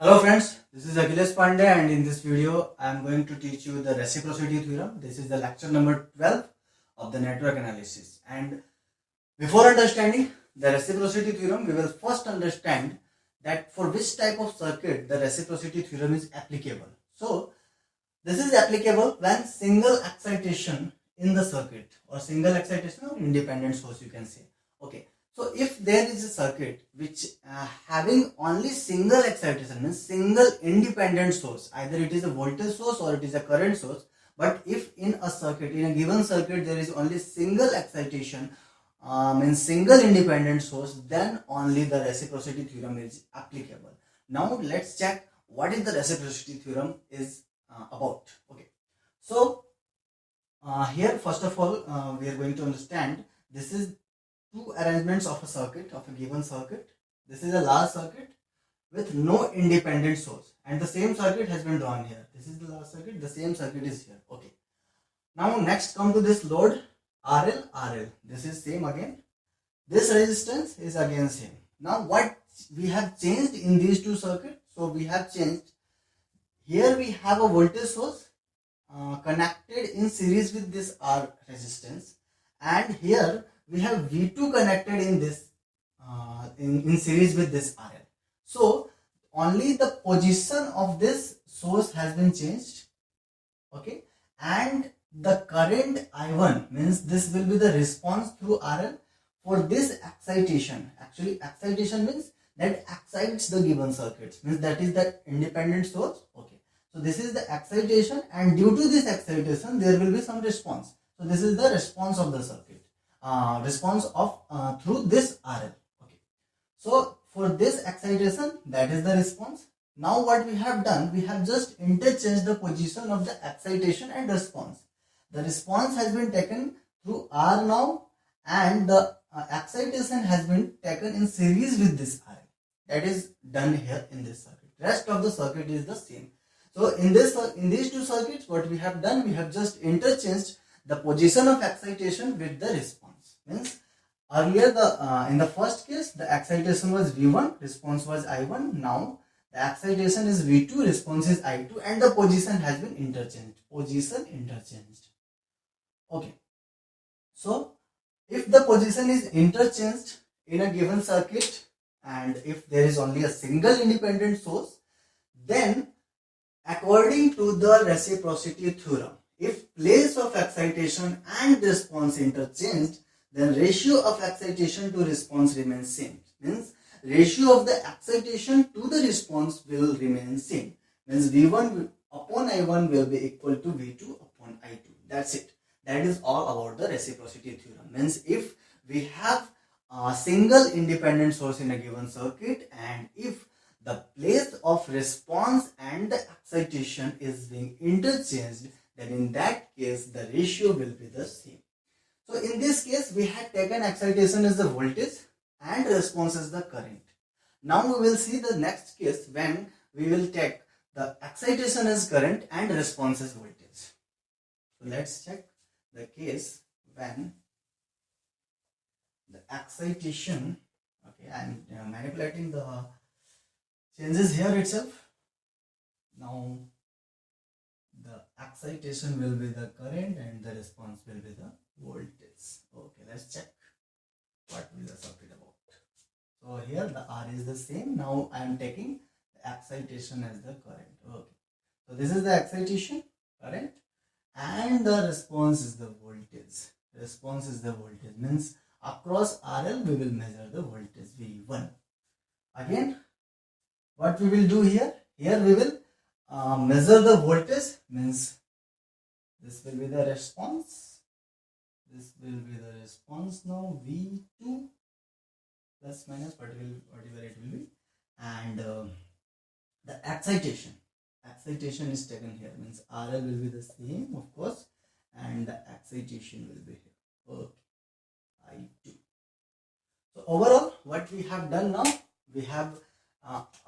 Hello friends, this is AKHILESH Pandeey and in this video I am going to teach you the reciprocity theorem. This is the lecture number 12 of the network analysis. And before understanding the reciprocity theorem, we will first understand that for which type of circuit the reciprocity theorem is applicable. So this is applicable when single excitation in the circuit or single excitation or independent source, you can say. Okay. So if there is a circuit which having only single excitation, means single independent source, either it is a voltage source or it is a current source, but if in a circuit, in a given circuit, there is only single excitation, means single independent source, then only the reciprocity theorem is applicable. Now let's check what is the reciprocity theorem is about. Okay, so here first of all we are going to understand this is two arrangements of a circuit, of a given circuit. This is a large circuit with no independent source, and the same circuit has been drawn here. This is the large circuit, the same circuit is here. Okay. Now next come to this load RL. This is same again. This resistance is again same. Now what we have changed in these two circuits? So we have changed. Here we have a voltage source connected in series with this R resistance, and here we have V2 connected in this in series with this RL. So only the position of this source has been changed. Okay, and the current I1, means this will be the response through RL for this excitation. Actually excitation means that excites the given circuits, means that is the independent source. Okay, so this is the excitation, and due to this excitation there will be some response. So this is the response of the circuit. Response of through this RL. Okay, so for this excitation, that is the response. Now what we have done, we have just interchanged the position of the excitation and response. The response has been taken through R now, and the excitation has been taken in series with this RL. That is done here in this circuit. Rest of the circuit is the same. So in these two circuits, what we have done, we have just interchanged the position of excitation with the response. Means earlier in the first case the excitation was V1, response was I1. Now the excitation is V2, response is I2, and the position has been interchanged. Okay, so if the position is interchanged in a given circuit, and if there is only a single independent source, then according to the reciprocity theorem, if place of excitation and response interchanged, then ratio of excitation to response remains same. Means ratio of the excitation to the response will remain same. Means V1 upon I1 will be equal to V2 upon I2. That's it. That is all about the reciprocity theorem. Means if we have a single independent source in a given circuit, and if the place of response and the excitation is being interchanged, then in that case the ratio will be the same. So in this case we had taken excitation as the voltage and response as the current. Now we will see the next case when we will take the excitation as current and response as voltage. So let's check the case when the excitation, okay, I am manipulating the changes here itself. Now the excitation will be the current and the response will be the voltage. Okay, let's check what will the circuit about. So here the R is the same. Now I am taking the excitation as the current. Okay, so this is the excitation, current, and the response is the voltage. Response is the voltage, means across RL we will measure the voltage V1. Again, what we will do here? Here we will measure the voltage, means this will be the response. This will be the response now, V2 plus minus whatever it will be, and the excitation is taken here, means RL will be the same of course, and the excitation will be here. Okay, I2. So overall what we have done now, we have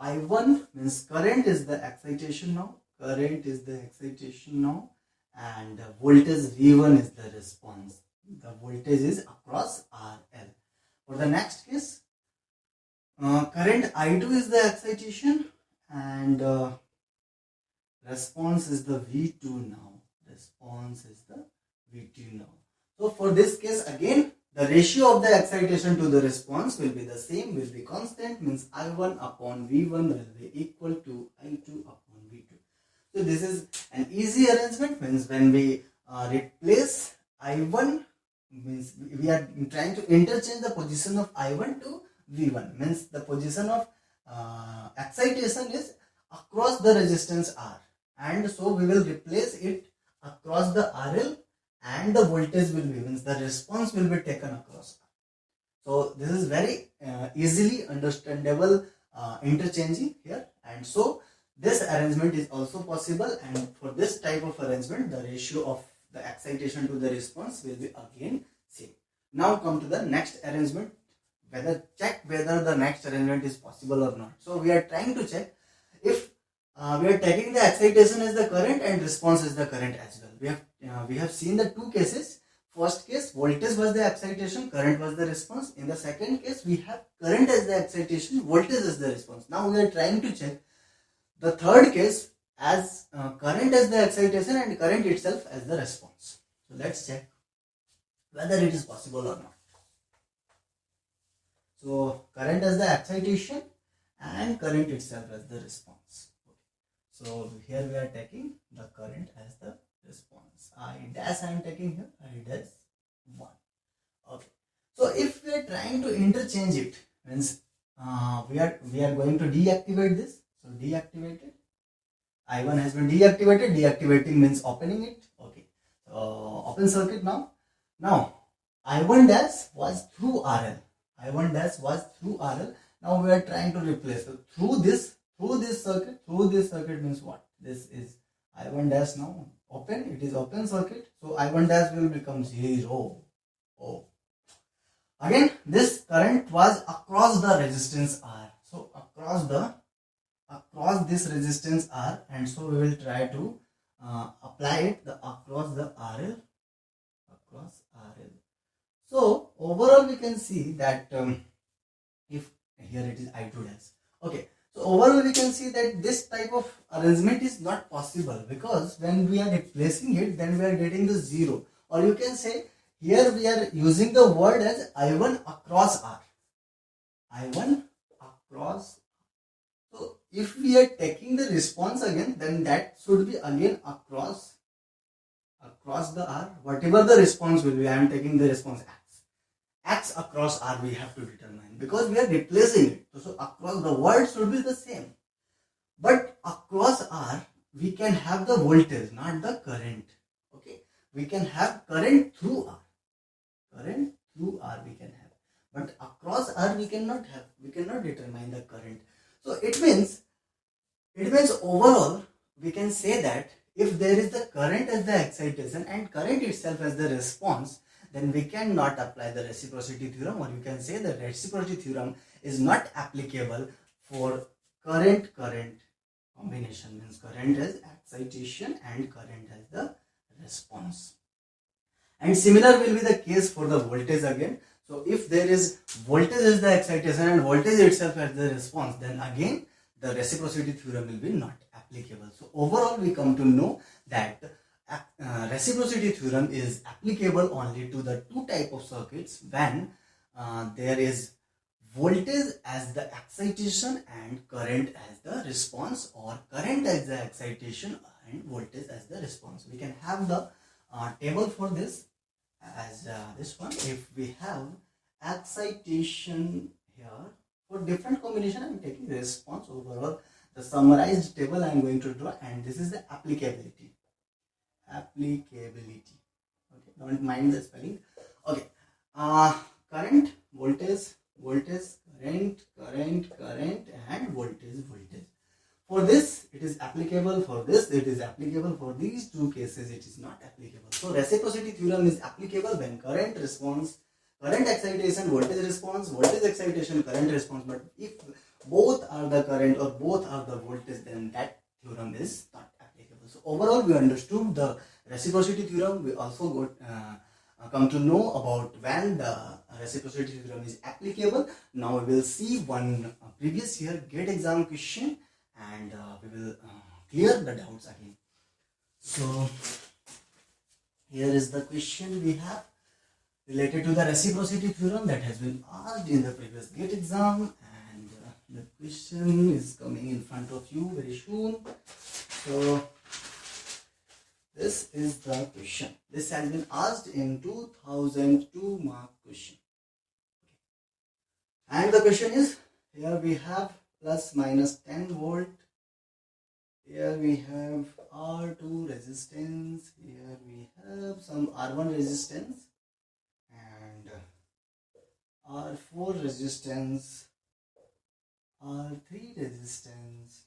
I1 means current is the excitation now, and voltage V1 is the response. The voltage is across RL. For the next case, current I2 is the excitation and response is the V2 now. Response is the V2 now. So for this case again, the ratio of the excitation to the response will be the same, will be constant, means I1 upon V1 will be equal to I2 upon V2. So this is an easy arrangement, means when we replace I1, means we are trying to interchange the position of I1 to V1, means the position of excitation is across the resistance R, and so we will replace it across the RL, and the voltage will be, means the response will be taken across R. So this is very easily understandable interchanging here, and so this arrangement is also possible, and for this type of arrangement the ratio of the excitation to the response will be again same. Now come to the next arrangement, check whether the next arrangement is possible or not. So we are trying to check if we are taking the excitation as the current and response as the current as well. We have seen the two cases. First case, voltage was the excitation, current was the response. In the second case, we have current as the excitation, voltage as the response. Now we are trying to check the third case as current as the excitation and current itself as the response. So let's check whether it is possible or not. So current as the excitation and current itself as the response. So here we are taking the current as the response. I dash I am taking here, I dash 1. Okay. So if we are trying to interchange it, means we are going to deactivate this. So deactivated. I1 has been deactivated. Deactivating means opening it. Okay. So open circuit now. Now I1 dash was through RL. I1 dash was through RL. Now we are trying to replace. So through this circuit means what? This is I1 dash now open. It is open circuit. So I1 dash will become 0. Oh. Again, this current was across the resistance R. So across this resistance R, and so we will try to apply it across the RL. So overall we can see that if here it is I2 dash. Okay. So overall we can see that this type of arrangement is not possible, because when we are replacing it, then we are getting the 0, or you can say here we are using the word as I1 across R. I1 across. So if we are taking the response again, then that should be again across the R. Whatever the response will be, I am taking the response X across R we have to determine, because we are replacing it. So across the word should be the same, but across R we can have the voltage, not the current. Okay, we can have current through R. We can have, but across R we cannot have. We cannot determine the current. So it means overall we can say that if there is the current as the excitation and current itself as the response, then we cannot apply the reciprocity theorem, or you can say the reciprocity theorem is not applicable for current combination, means current as excitation and current as the response. And similar will be the case for the voltage again. So if there is voltage as the excitation and voltage itself as the response, then again the reciprocity theorem will be not applicable. So overall we come to know that reciprocity theorem is applicable only to the two type of circuits when there is voltage as the excitation and current as the response, or current as the excitation and voltage as the response. We can have the table for this as this one. If we have excitation here, for different combination I am taking the response. Overall the summarized table I am going to draw, and this is the applicability. Okay, don't mind the spelling. Okay, current, voltage, current, and voltage. For this it is applicable, for this it is applicable, for these two cases it is not applicable. So reciprocity theorem is applicable when current response, current excitation, voltage response, voltage excitation, current response. But if both are the current or both are the voltage, then that theorem is not applicable. So overall we understood the reciprocity theorem. We also got come to know about when the reciprocity theorem is applicable. Now we will see one previous year GATE exam question, and we will clear the doubts again. So here is the question we have related to the reciprocity theorem that has been asked in the previous GATE exam, and the question is coming in front of you very soon. So this is the question. This has been asked in 2002 mark question. And the question is, here we have plus minus 10 volt. Here we have R2 resistance. Here we have some R1 resistance and R4 resistance, R3 resistance,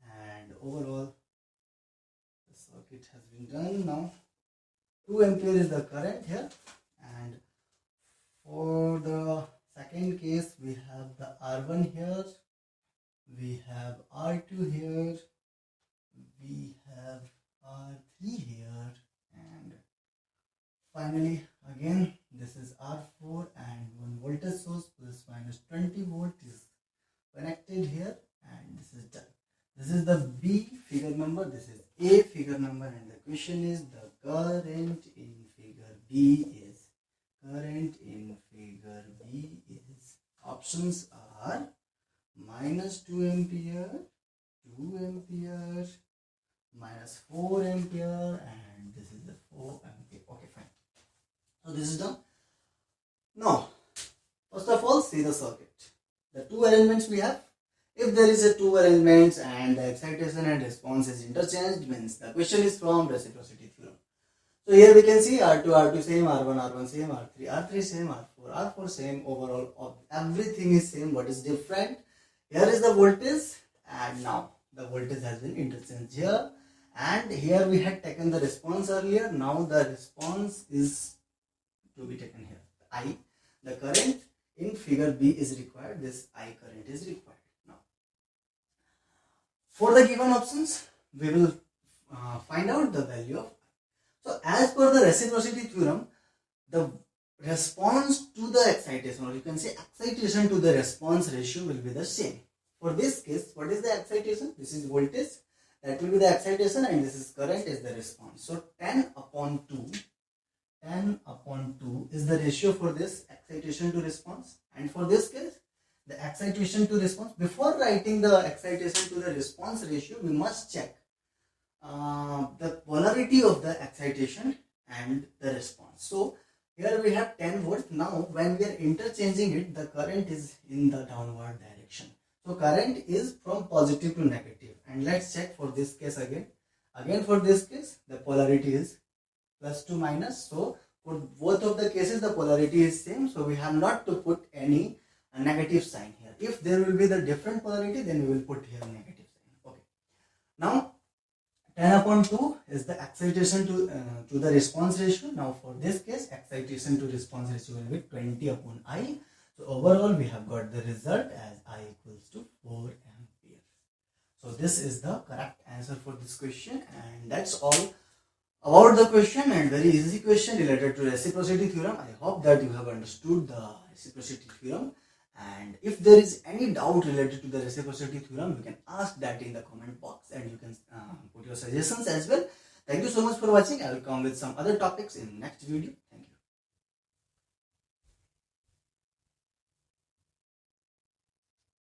and overall the circuit has been done. Now 2 ampere is the current here, and for the second case we have the R1 here, we have R2 here, we have R3 here, and finally again this is R4, and one voltage source plus minus 20 volt is connected here, and this is done. This is the B figure number, this is A figure number, and the question is the current in figure B is, options are minus 2 ampere, 2 ampere, minus 4 ampere, and this is the 4 ampere. Okay, fine. So this is done. Now, first of all, see the circuit. The two arrangements we have. If there is a two arrangements and the excitation and response is interchanged, means the question is from reciprocity theorem. So here we can see R2, R2 same, R1, R1 same, R3, R3 same, R4, R4 same, overall everything is same. What is different? Here is the voltage, and now the voltage has been interchanged here, and here we had taken the response earlier. Now the response is to be taken here. I, the current in figure B is required, this I current is required. Now for the given options we will find out the value of I. So as per the reciprocity theorem, the response to the excitation, or you can say excitation to the response ratio, will be the same. For this case, what is the excitation? This is voltage, that will be the excitation, and this is current is the response. So 10 upon 2 is the ratio for this excitation to response. And for this case, the excitation to response, before writing the excitation to the response ratio, we must check the polarity of the excitation and the response. So here we have 10 volt. Now when we are interchanging it, the current is in the downward direction. So current is from positive to negative. And let's check for this case again. Again for this case, the polarity is plus to minus. So for both of the cases, the polarity is same. So we have not to put any negative sign here. If there will be the different polarity, then we will put here negative sign. Okay. Now 10 upon 2 is the excitation to the response ratio. Now for this case, excitation to response ratio will be 20 upon I. So overall we have got the result as I equals to 4 ampere. So this is the correct answer for this question, and that's all about the question, and very easy question related to reciprocity theorem. I hope that you have understood the reciprocity theorem, and if there is any doubt related to the reciprocity theorem, you can ask that in the comment box, and you can put your suggestions as well. Thank you so much for watching. I will come with some other topics in next video.